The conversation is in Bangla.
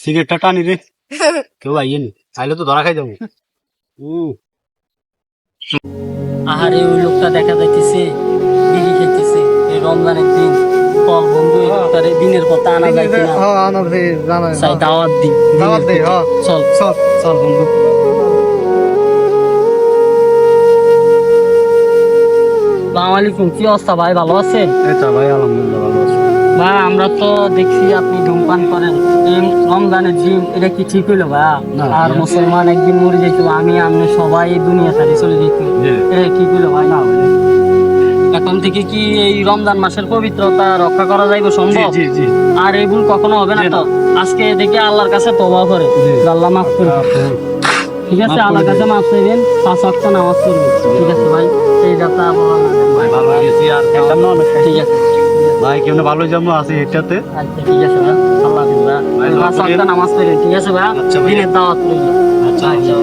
সিগারেটটা টানি রে, কেউ আইয়েনি, আইলে তো ধরা খাই যাবো। আহারে ওই লোকটা দেখা যাইতেছে বিড়ি খাইতেছে এই রমজানের দিন। চল বন্ধু এই লোকটারে দিনের পর আনা যায় কিনা চাই দাওয়াত দি চল চল চল বন্ধু। আসসালামু আলাইকুম, কি অবস্থা ভাই, ভালো আছেন? ভাই আলহামদুলিল্লাহ ভালো আছি। ভাই আমরা তো দেখছি আপনি ধূমপান করেন এই রমজানের দিন, এটা কি ঠিক হইলো ভাই? না, আর মুসলমান একদিন মরে যেত, আমি আপনি সবাই এই দুনিয়া ছাড়ি চলে যেত, এটা ঠিক হইলো ভাই? না এখন থেকে কি এই রমজান মাসের পবিত্রতা রক্ষা করা যাইবে সম্ভব? জি জি আর এই ভুল কখনো হবে না তো? আজকে দেখে আল্লাহর কাছে তওবা করে আল্লাহ মাফ করবে। ঠিক আছে, আল্লাহর কাছে মাফ চাইবেন, 5 ওয়াক্ত নামাজ পড়বেন। ঠিক আছে ভাই, এই যাত্রা ভাই ভালো গেছি আর ঠিক আছে। ভাই কেমন ভালো যাবো আছে এটাতে। আচ্ছা ঠিক আছে ভাই, আল্লাহ হাফেজ ভাই। 5 ওয়াক্ত নামাজ পড়বেন, ঠিক আছে ভাই? আচ্ছা ভাই। দিনের দাওয়াত রইল। আচ্ছা। আচ্ছা।